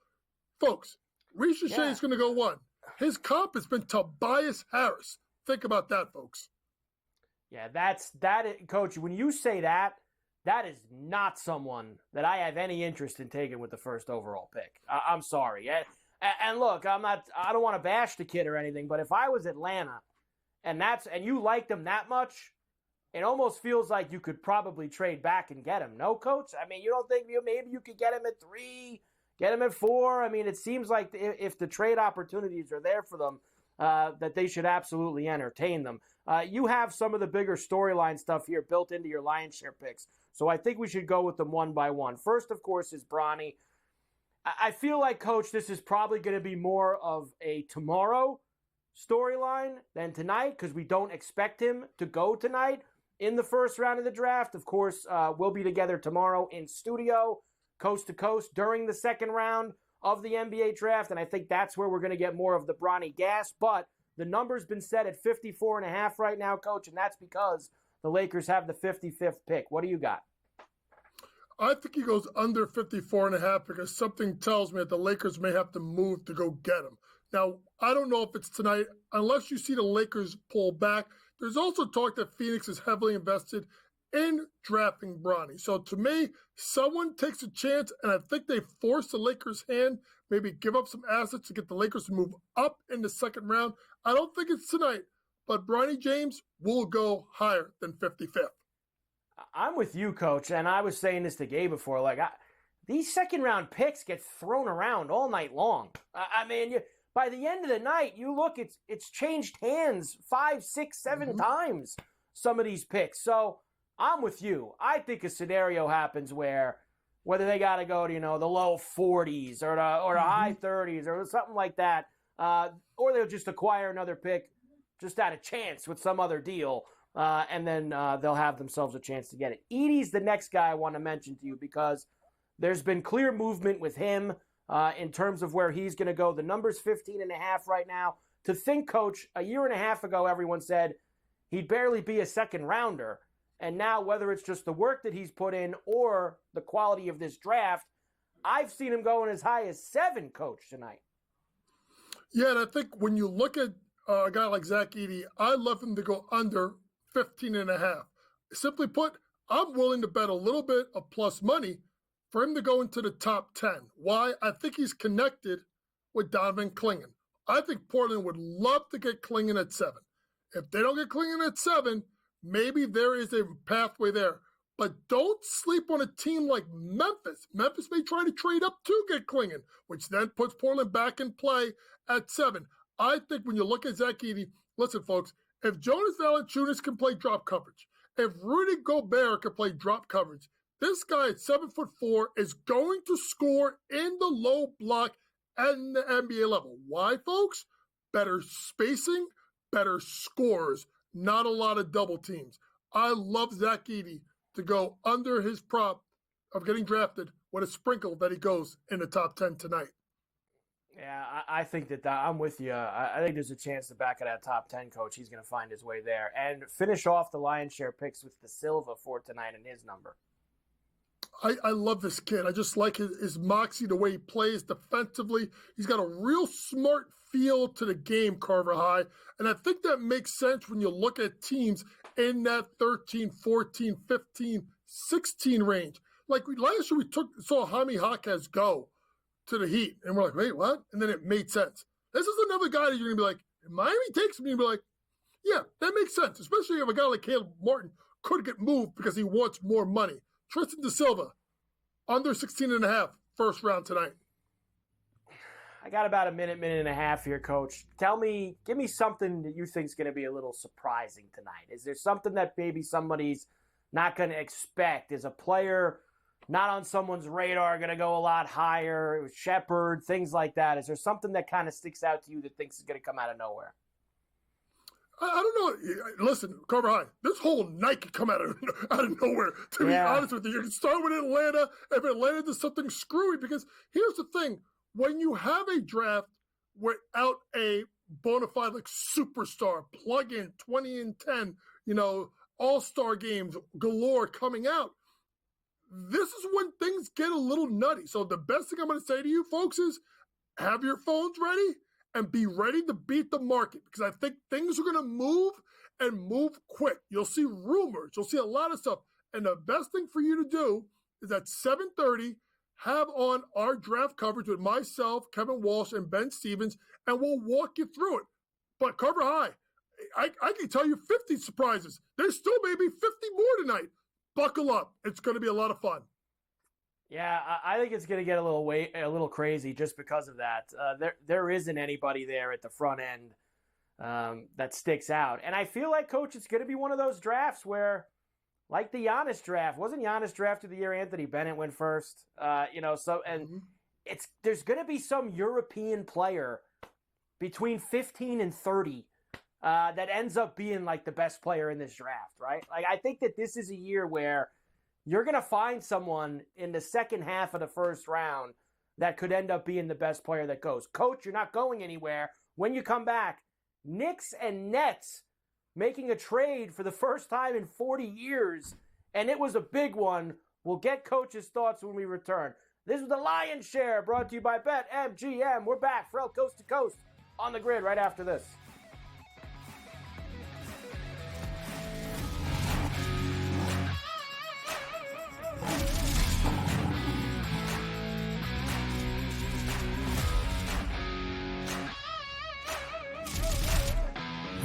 Folks, Ricochet is going to go 1. His comp has been Tobias Harris. Think about that, folks. Yeah, Coach, when you say that, that is not someone that I have any interest in taking with the first overall pick. I'm sorry. And look, I don't want to bash the kid or anything, but if I was Atlanta and you liked him that much, it almost feels like you could probably trade back and get him. No, Coach? I mean, you don't think maybe you could get him at 3, get him at 4? I mean, it seems like if the trade opportunities are there for them, that they should absolutely entertain them. You have some of the bigger storyline stuff here built into your Lion's Share picks, so I think we should go with them one by one. First, of course, is Bronny. I feel like, Coach, this is probably going to be more of a tomorrow storyline than tonight because we don't expect him to go tonight in the first round of the draft. Of course, we'll be together tomorrow in studio, coast to coast, during the second round of the NBA draft, and I think that's where we're going to get more of the Bronny gas. But the number's been set at 54.5 right now, Coach, and that's because the Lakers have the 55th pick. What do you got? I think he goes under 54.5 because something tells me that the Lakers may have to move to go get him. Now, I don't know if it's tonight, unless you see the Lakers pull back. There's also talk that Phoenix is heavily invested in drafting Bronny. So to me, someone takes a chance, and I think they force the Lakers' hand, maybe give up some assets to get the Lakers to move up in the second round. I don't think it's tonight, but Bronny James will go higher than 55th. I'm with you, Coach, and I was saying this to Gabe before. These second-round picks get thrown around all night long. I mean, by the end of the night, you look, it's changed hands 5, 6, 7 times, some of these picks. So I'm with you. I think a scenario happens where whether they got to go to, the low 40s or the high 30s or something like that, or they'll just acquire another pick just out of chance with some other deal, and then they'll have themselves a chance to get it. Edey's the next guy I want to mention to you because there's been clear movement with him in terms of where he's going to go. The number's 15.5 right now. To think, Coach, a year and a half ago, everyone said he'd barely be a second rounder. And now, whether it's just the work that he's put in or the quality of this draft, I've seen him going as high as 7, Coach, tonight. Yeah, and I think when you look at a guy like Zach Edey, I love him to go under 15.5. Simply put, I'm willing to bet a little bit of plus money for him to go into the top 10. Why? I think he's connected with Donovan Clingan. I think Portland would love to get Clingan at 7. If they don't get Clingan at 7, maybe there is a pathway there. But don't sleep on a team like Memphis. Memphis may try to trade up to get Clingan, which then puts Portland back in play at 7. I think when you look at Zach Edey, listen, folks, if Jonas Valanciunas can play drop coverage, if Rudy Gobert can play drop coverage, this guy at 7'4" is going to score in the low block and the NBA level. Why, folks? Better spacing, better scores, not a lot of double teams. I love Zach Edey to go under his prop of getting drafted with a sprinkle that he goes in the top 10 tonight. Yeah, I think that I'm with you. I think there's a chance the back of that top 10, Coach, he's going to find his way there. And finish off the lion's share picks with the Silva for tonight and his number. I love this kid. I just like his moxie, the way he plays defensively. He's got a real smart feel to the game, Carver High. And I think that makes sense when you look at teams in that 13, 14, 15, 16 range. Like last year, we saw Jaime Jaquez go to the Heat. And we're like, wait, what? And then it made sense. This is another guy that you're going to be like, if Miami takes me, and be like, yeah, that makes sense. Especially if a guy like Caleb Martin could get moved because he wants more money. Tristan Da Silva, under 16.5, first round tonight. I got about a minute and a half here, Coach. Give me something that you think is going to be a little surprising tonight. Is there something that maybe somebody's not going to expect? Is a player not on someone's radar going to go a lot higher? Shepard, things like that. Is there something that kind of sticks out to you that thinks is going to come out of nowhere? I don't know. Listen, Carver High, this whole night could come out of nowhere, to be honest with you. You can start with Atlanta if Atlanta does something screwy, because here's the thing. When you have a draft without a bona fide like superstar, plug in 20 and 10, all-star games galore coming out, this is when things get a little nutty. So the best thing I'm going to say to you folks is have your phones ready and be ready to beat the market, because I think things are going to move and move quick. You'll see rumors. You'll see a lot of stuff. And the best thing for you to do is at 7:30, have on our draft coverage with myself, Kevin Walsh, and Ben Stevens, and we'll walk you through it. But Carver High, I can tell you 50 surprises. There's still maybe 50 more tonight. Buckle up. It's going to be a lot of fun. Yeah, I think it's going to get a little crazy just because of that. There isn't anybody there at the front end that sticks out. And I feel like, Coach, it's going to be one of those drafts where, like the Giannis draft, wasn't Giannis drafted the year Anthony Bennett went first? There's going to be some European player between 15 and 30 that ends up being like the best player in this draft, right? Like, I think that this is a year where you're going to find someone in the second half of the first round that could end up being the best player that goes. Coach, you're not going anywhere. When you come back, Knicks and Nets making a trade for the first time in 40 years, and it was a big one. We'll get Coach's thoughts when we return. This is the Lion's Share, brought to you by BetMGM. We're back, Ferrall Coast to Coast, on the grid right after this.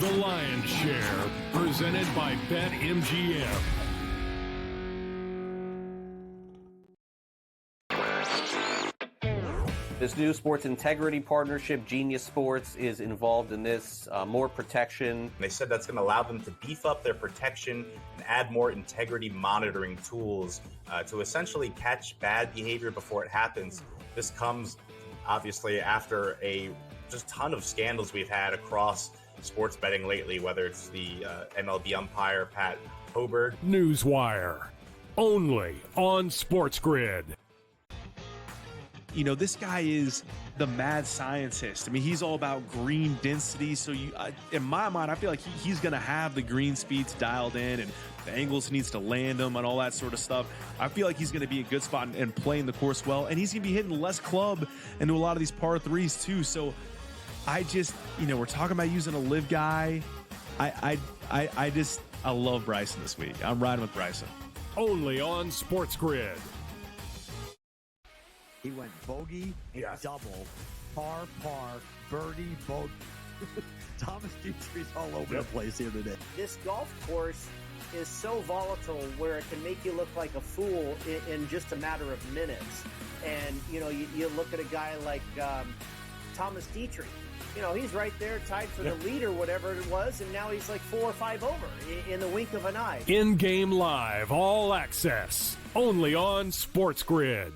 The Lion's Share, presented by BetMGM. This new sports integrity partnership, Genius Sports, is involved in this. More protection. They said that's going to allow them to beef up their protection and add more integrity monitoring tools to essentially catch bad behavior before it happens. This comes obviously after a just ton of scandals we've had across sports betting lately, whether it's the MLB umpire, Pat Hoberg. Newswire, only on SportsGrid. You know, this guy is the mad scientist. I mean, he's all about green density. So in my mind, I feel like he's going to have the green speeds dialed in and the angles he needs to land them and all that sort of stuff. I feel like he's going to be a good spot and playing the course well. And he's going to be hitting less club into a lot of these par threes too. So I just, we're talking about using a live guy. I love Bryson this week. I'm riding with Bryson. Only on SportsGrid. He went bogey and double, par, birdie, bogey. Thomas Dietrich's all over the place the other day. This golf course is so volatile where it can make you look like a fool in just a matter of minutes. And, you look at a guy like Thomas Dietrich. He's right there tied for the lead or whatever it was, and now he's like 4 or 5 over in the wink of an eye. In-game live, all access, only on SportsGrid.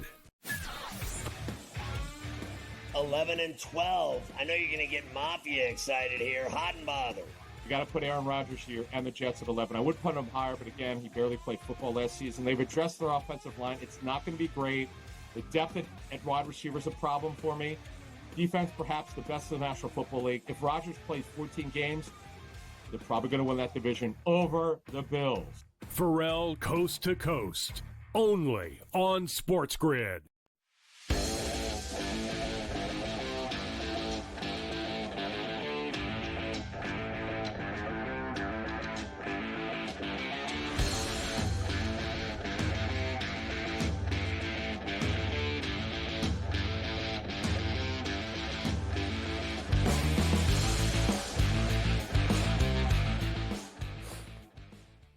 11 and 12. I know you're going to get Mafia excited here. Hot and bothered. You got to put Aaron Rodgers here and the Jets at 11. I would put him higher, but again, he barely played football last season. They've addressed their offensive line. It's not going to be great. The depth at wide receiver is a problem for me. Defense, perhaps the best in the National Football League. If Rodgers plays 14 games, they're probably going to win that division over the Bills. Ferrall coast to coast, only on SportsGrid.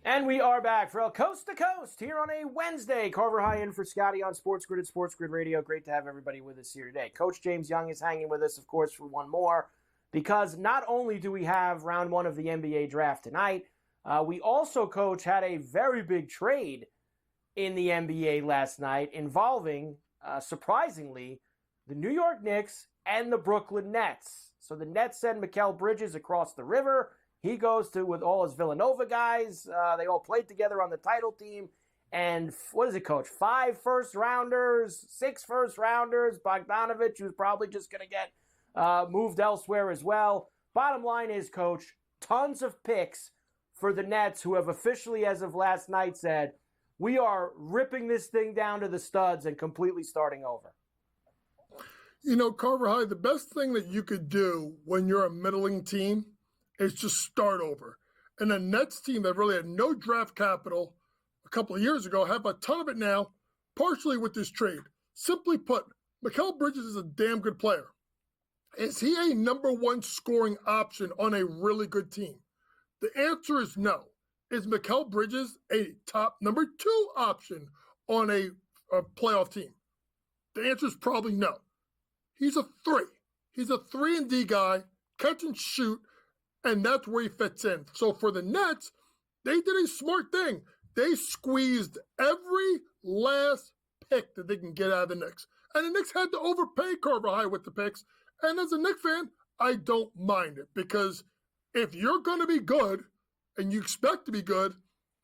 And we are back for Coast to Coast here on a Wednesday. Carver High in for Scotty on SportsGrid at SportsGrid Radio. Great to have everybody with us here today. Coach James Young is hanging with us, of course, for one more, because not only do we have round one of the NBA draft tonight, we also, Coach, had a very big trade in the NBA last night involving, surprisingly, the New York Knicks and the Brooklyn Nets. So the Nets send Mikal Bridges across the river. He goes to with all his Villanova guys. They all played together on the title team. And what is it, Coach? 5 first-rounders, 6 first-rounders. Bogdanovich, who's probably just going to get moved elsewhere as well. Bottom line is, Coach, tons of picks for the Nets, who have officially, as of last night, said, we are ripping this thing down to the studs and completely starting over. Carver High, the best thing that you could do when you're a middling team is just start over. And the Nets team that really had no draft capital a couple of years ago have a ton of it now, partially with this trade. Simply put, Mikal Bridges is a damn good player. Is he a number one scoring option on a really good team? The answer is no. Is Mikal Bridges a top number 2 option on a playoff team? The answer is probably no. He's a 3. He's a 3-and-D guy, catch and shoot, and that's where he fits in. So for the Nets, they did a smart thing. They squeezed every last pick that they can get out of the Knicks. And the Knicks had to overpay Carver High with the picks. And as a Knicks fan, I don't mind it, because if you're going to be good and you expect to be good,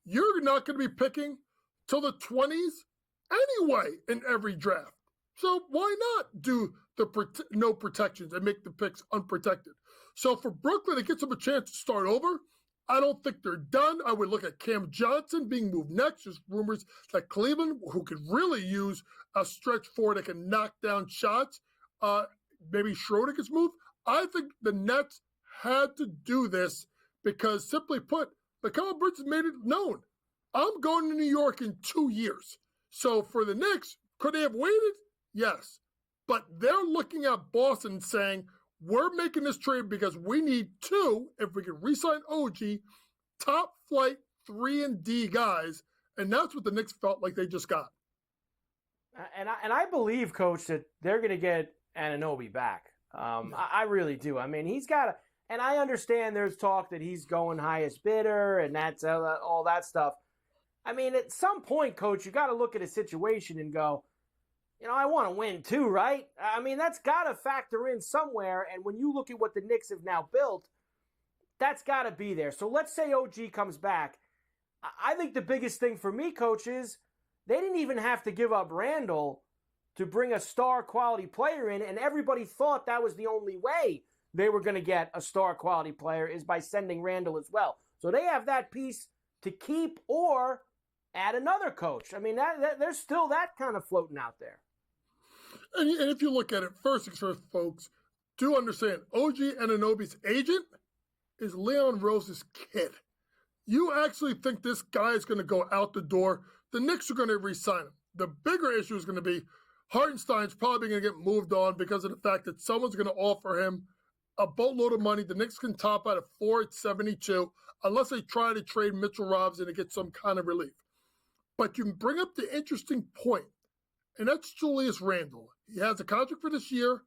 you're not going to be picking till the 20s anyway in every draft. So why not do the no protections and make the picks unprotected? So for Brooklyn, it gives them a chance to start over. I don't think they're done. I would look at Cam Johnson being moved next. There's rumors that Cleveland, who could really use a stretch forward that can knock down shots, maybe Schroeder gets moved. I think the Nets had to do this because, simply put, Mikal Bridges made it known. I'm going to New York in 2 years. So for the Knicks, could they have waited? Yes. But they're looking at Boston saying, we're making this trade because we need 2, if we can re-sign OG, top flight 3-and-D guys, and that's what the Knicks felt like they just got. And I believe, Coach, that they're going to get Anunoby back. I really do. I mean, he's got to, and I understand there's talk that he's going highest bidder and that's all that stuff. I mean, at some point, Coach, you got to look at a situation and go, I want to win too, right? I mean, that's got to factor in somewhere. And when you look at what the Knicks have now built, that's got to be there. So let's say OG comes back. I think the biggest thing for me, Coach, is they didn't even have to give up Randall to bring a star quality player in, and everybody thought that was the only way they were going to get a star quality player is by sending Randall as well. So they have that piece to keep or add another coach. I mean, there's still that kind of floating out there. And if you look at it, first things first, folks, do understand OG Anunoby's agent is Leon Rose's kid. You actually think this guy is going to go out the door? The Knicks are going to re-sign him. The bigger issue is going to be Hartenstein's probably going to get moved on because of the fact that someone's going to offer him a boatload of money. The Knicks can top out at 472 unless they try to trade Mitchell Robinson to get some kind of relief. But you bring up the interesting point, and that's Julius Randle. He has a contract for this year,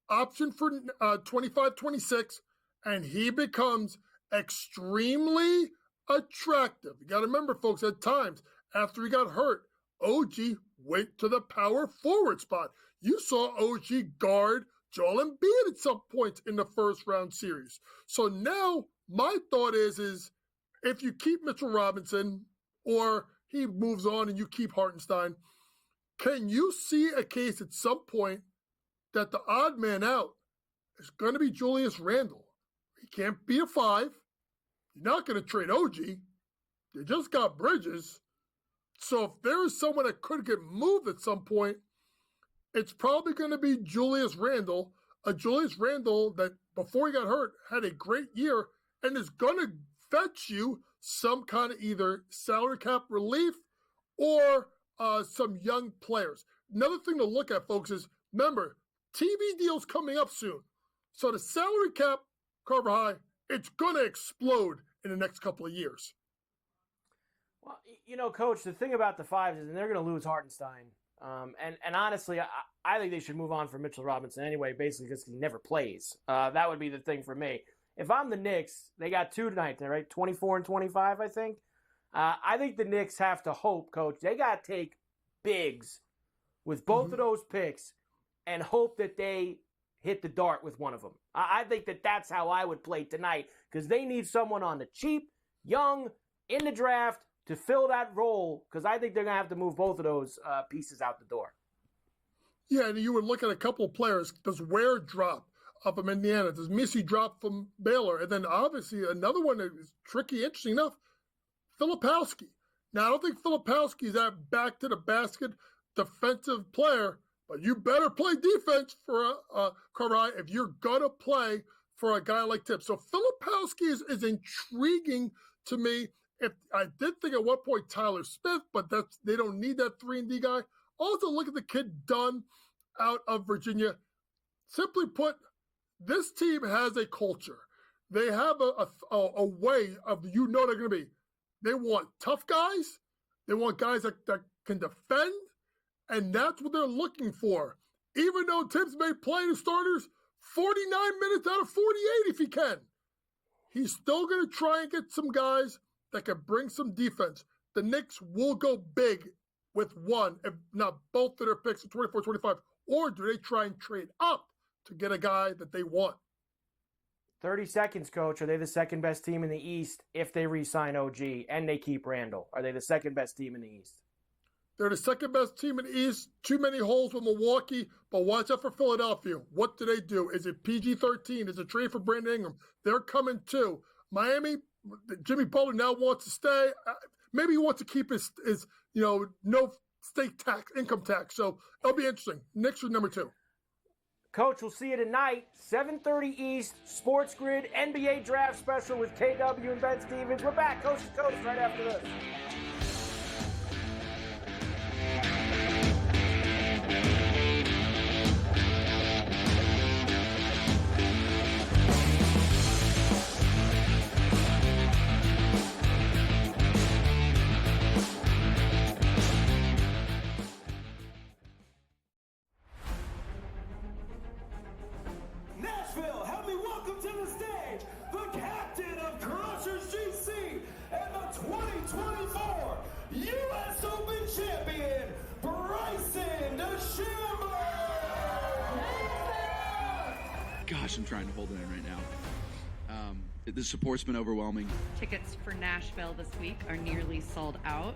option for 25-26, and he becomes extremely attractive. You got to remember, folks, at times after he got hurt, OG went to the power forward spot. You saw OG guard Joel Embiid at some point in the first round series. So now my thought is if you keep Mitchell Robinson or he moves on and you keep Hartenstein, can you see a case at some point that the odd man out is going to be Julius Randle? He can't be a 5. You're not going to trade OG. You just got Bridges. So if there is someone that could get moved at some point, it's probably going to be Julius Randle. A Julius Randle that before he got hurt had a great year and is going to fetch you some kind of either salary cap relief or some young players. Another thing to look at, folks, is remember, TV deals coming up soon. So the salary cap, Carver High, it's going to explode in the next couple of years. Well, Coach, the thing about the 5s is they're going to lose Hartenstein. And honestly, I think they should move on from Mitchell Robinson anyway, basically because he never plays. That would be the thing for me. If I'm the Knicks, they got 2 tonight, right? 24 and 25, I think. I think the Knicks have to hope, Coach. They got to take bigs with both of those picks and hope that they hit the dart with one of them. I think that's how I would play tonight because they need someone on the cheap, young, in the draft to fill that role because I think they're going to have to move both of those pieces out the door. Yeah, and you would look at a couple of players. Does Ware drop up from Indiana? Does Missy drop from Baylor? And then obviously another one that is tricky, interesting enough, Filipowski. Now, I don't think Filipowski is that back-to-the-basket defensive player, but you better play defense for Carver if you're going to play for a guy like Tibbs. So Filipowski is intriguing to me. If I did think at one point Tyler Smith, but they don't need that 3-and-D guy. Also, look at the kid Dunn out of Virginia. Simply put, this team has a culture. They have a way of they're going to be. They want tough guys. They want guys that can defend, and that's what they're looking for. Even though Tibbs may play the starters 49 minutes out of 48 if he can, he's still going to try and get some guys that can bring some defense. The Knicks will go big with one, if not both of their picks at 24, 25, or do they try and trade up to get a guy that they want? 30 seconds, Coach. Are they the second best team in the East if they re-sign OG and they keep Randall? Are they the second best team in the East? They're the second best team in the East. Too many holes with Milwaukee, but watch out for Philadelphia. What do they do? Is it PG-13? Is it trade for Brandon Ingram? They're coming too. Miami, Jimmy Butler now wants to stay. Maybe he wants to keep his no state tax, income tax. So it'll be interesting. Knicks are number 2. Coach, we'll see you tonight, 7:30 East, SportsGrid NBA Draft Special with KW and Ben Stevens. We're back coast to coast right after this. U.S. Open champion, Bryson DeChambeau. Gosh, I'm trying to hold it in right now. The support's been overwhelming. Tickets for Nashville this week are nearly sold out.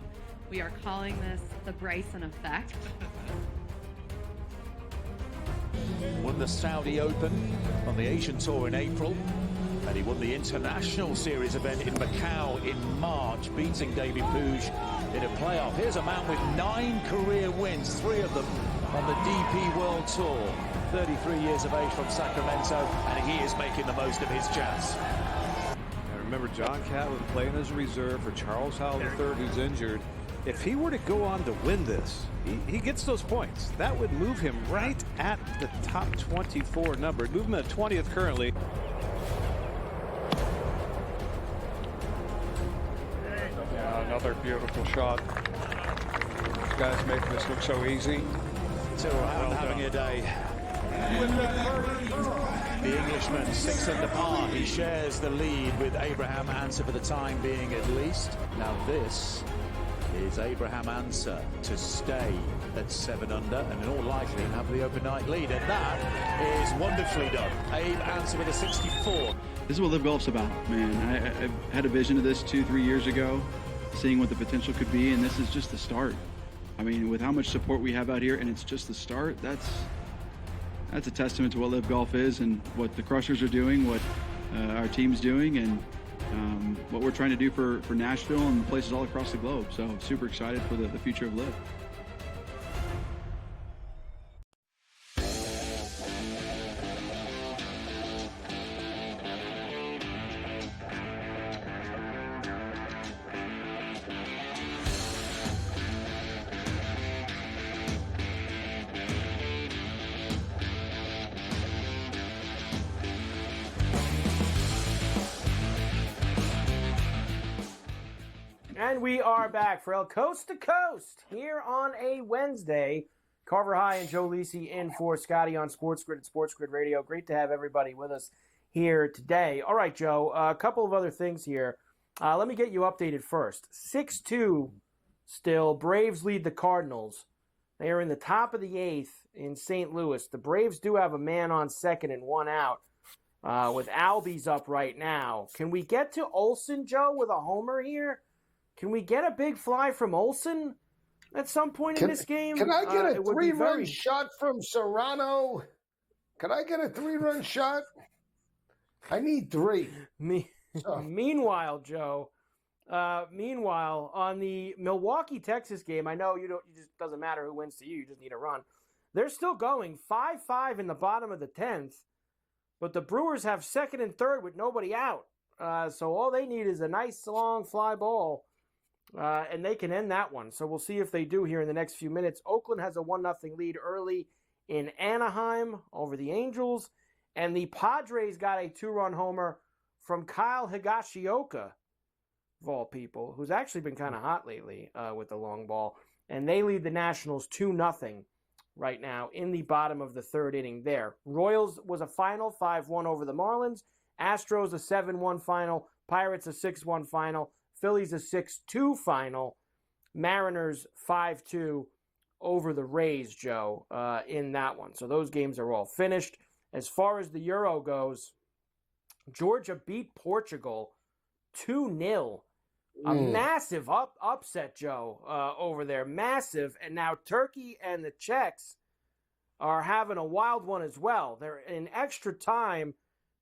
We are calling this the Bryson effect. Won the Saudi Open on the Asian Tour in April, and he won the International Series event in Macau in March, beating David Puig in a playoff. Here's a man with 9 career wins, 3 of them on the DP World Tour. 33 years of age from Sacramento, and he is making the most of his chance. I remember John Catlin playing as a reserve for Charles Howell III, who's injured. If he were to go on to win this, he gets those points. That would move him right at the top 24 number. Move him at 20th currently. Yeah, another beautiful shot. This guy's making this look so easy. So having a day. The Englishman 6 under par. He shares the lead with Abraham Ancer for the time being at least. Now this is Abraham Ancer to stay at 7 under and in all likelihood have the open night lead, and that is wonderfully done. Abe Ancer with a 64. This is what Live Golf's about, man. I had a vision of this 2-3 years ago, seeing what the potential could be, and this is just the start. I mean, with how much support we have out here, and it's just the start, that's a testament to what Live Golf is and what the Crushers are doing, what our team's doing, and what we're trying to do for Nashville and places all across the globe. So I'm super excited for the future of Live. And we are back for El Coast to Coast here on a Wednesday. Carver High and Joe Lisi in for Scotty on SportsGrid and SportsGrid Radio. Great to have everybody with us here today. All right, Joe, a couple of other things here. Let me get you updated first. 6-2 still. Braves lead the Cardinals. They are in the top of the 8th in St. Louis. The Braves do have a man on second and 1 out with Albies up right now. Can we get to Olsen, Joe, with a homer here? Can we get a big fly from Olsen at some point in this game? Can I get a 3-run shot from Serrano? Can I get a 3-run shot? I need 3. Meanwhile, Joe, on the Milwaukee-Texas game, I know it just doesn't matter who wins to you. You just need a run. They're still going 5-5 in the bottom of the 10th, but the Brewers have second and third with nobody out. So all they need is a nice long fly ball. And they can end that one. So we'll see if they do here in the next few minutes. Oakland has a 1-0 lead early in Anaheim over the Angels. And the Padres got a 2-run homer from Kyle Higashioka, of all people, who's actually been kind of hot lately with the long ball. And they lead the Nationals 2-0 right now in the bottom of the 3rd inning there. Royals was a final 5-1 over the Marlins. Astros a 7-1 final. Pirates a 6-1 final. Phillies a 6-2 final. Mariners 5-2 over the Rays, Joe, in that one. So those games are all finished. As far as the Euro goes, Georgia beat Portugal 2-0. A massive upset, Joe, over there. Massive. And now Turkey and the Czechs are having a wild one as well. They're in extra time.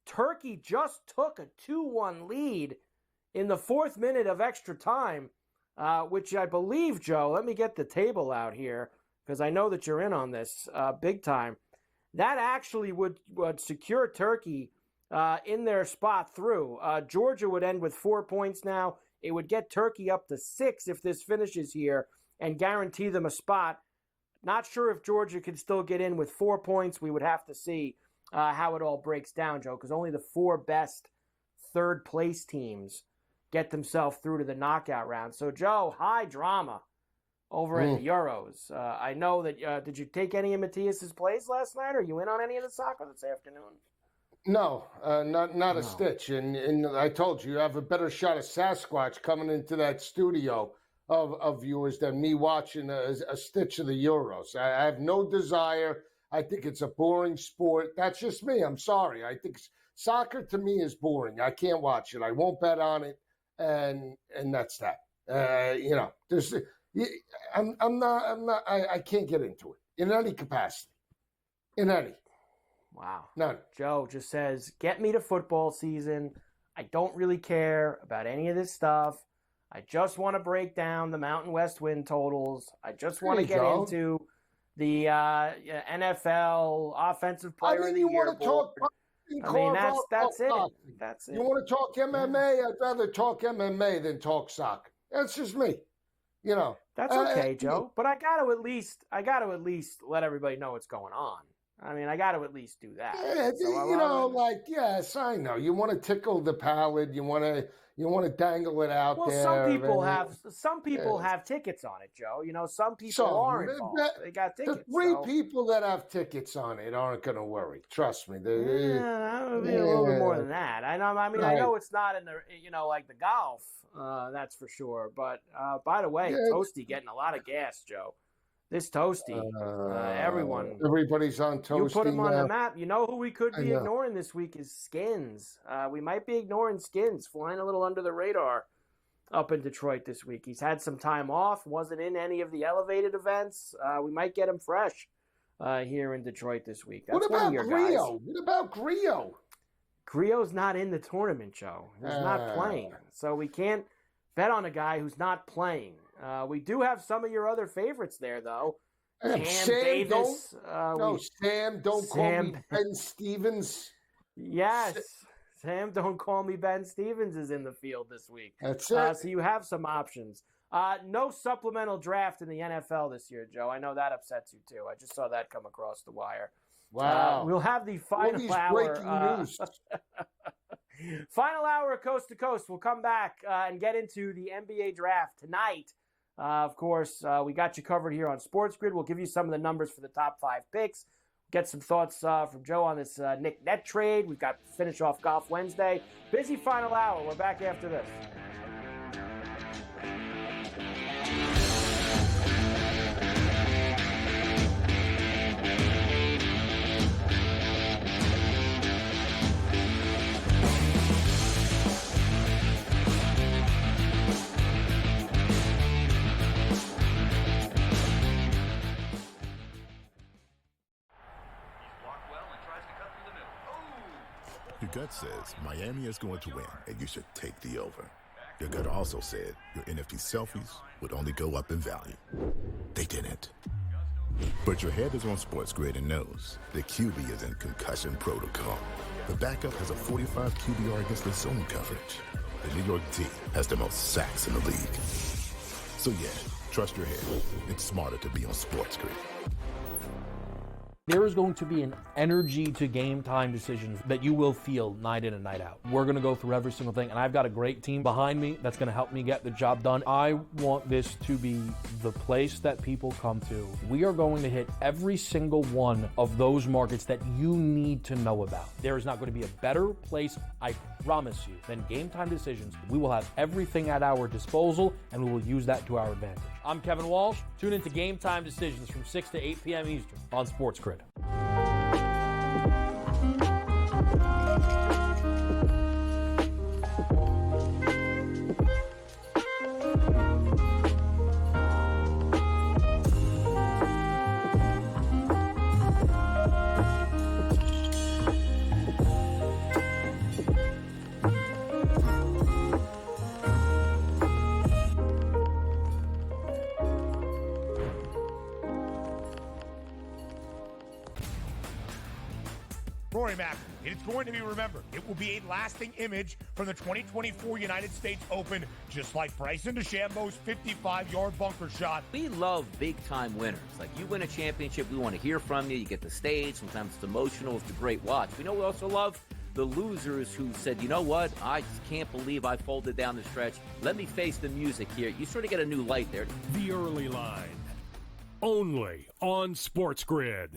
Turkey just took a 2-1 lead in the 4th minute of extra time, which I believe, Joe, let me get the table out here because I know that you're in on this big time. That actually would secure Turkey in their spot through. Georgia would end with 4 points now. It would get Turkey up to 6 if this finishes here and guarantee them a spot. Not sure if Georgia can still get in with 4 points. We would have to see how it all breaks down, Joe, because only the 4 best third-place teams get themselves through to the knockout round. So, Joe, high drama over at the Euros. I know that, did you take any of Matthias's plays last night? Are you in on any of the soccer this afternoon? No, not a stitch. And I told you, you have a better shot of Sasquatch coming into that studio of viewers than me watching a stitch of the Euros. I have no desire. I think it's a boring sport. That's just me. I'm sorry. I think soccer to me is boring. I can't watch it. I won't bet on it, and that's that. There's. I can't get into it in any capacity. In any. Wow. None. Joe just says, get me to football season. I don't really care about any of this stuff. I just want to break down the Mountain West win totals. I just want to get into the NFL Offensive Player of the Year board. That's it. That's it. You want to talk MMA? I'd rather talk MMA than talk soccer. That's just me. That's okay, Joe. But I got to at least let everybody know what's going on. I mean, I got to at least do that. Yeah, yes, I know. You want to tickle the palate. You want to dangle it out there. Well, some people have tickets on it, Joe. Some people are involved. They got tickets. The three people that have tickets on it aren't going to worry. Trust me. A little bit more than that. I know. I mean, I know it's not in the like the golf. That's for sure. But by the way, Toasty getting a lot of gas, Joe. This Toasty, everybody's on Toasty. You put him on the map. You know who we could be ignoring this week is Skins. We might be ignoring Skins, flying a little under the radar up in Detroit this week. He's had some time off, wasn't in any of the elevated events. We might get him fresh here in Detroit this week. That's what about Grillo? What about Grillo? Grillo's not in the tournament, Joe. He's not playing. So we can't bet on a guy who's not playing. We do have some of your other favorites there, though. Sam Davis. Sam, don't call me Ben Stevens. Yes. Sam, don't call me Ben Stevens is in the field this week. That's it. So you have some options. No supplemental draft in the NFL this year, Joe. I know that upsets you, too. I just saw that come across the wire. Wow. We'll have the final hour. Breaking news. Final hour of Coast to Coast. We'll come back and get into the NBA draft tonight. Of course, we got you covered here on SportsGrid. We'll give you some of the numbers for the top 5 picks. Get some thoughts from Joe on this Nick Nett trade. We've got to finish off Golf Wednesday. Busy final hour. We're back after this. Your gut says Miami is going to win, and you should take the over. Your gut also said your NFT selfies would only go up in value. They didn't. But your head is on SportsGrid and knows the QB is in concussion protocol. The backup has a 45 QBR against the zone coverage. The New York D has the most sacks in the league. So yeah, trust your head. It's smarter to be on SportsGrid. There is going to be an energy to game time decisions that you will feel night in and night out. We're going to go through every single thing, and I've got a great team behind me that's going to help me get the job done. I want this to be the place that people come to. We are going to hit every single one of those markets that you need to know about. There is not going to be a better place, I promise you, than Game Time Decisions. We will have everything at our disposal, and we will use that to our advantage. I'm Kevin Walsh. Tune into Game Time Decisions from 6 to 8 p.m. Eastern on SportsGrid. Rory Mac, it is going to be remembered. It will be a lasting image from the 2024 United States Open, just like Bryson DeChambeau's 55-yard bunker shot. We love big-time winners. Like, you win a championship, we want to hear from you. You get the stage. Sometimes it's emotional. It's a great watch. We know we also love the losers who said, you know what, I just can't believe I folded down the stretch. Let me face the music here. You sort of get a new light there. The Early Line, only on SportsGrid.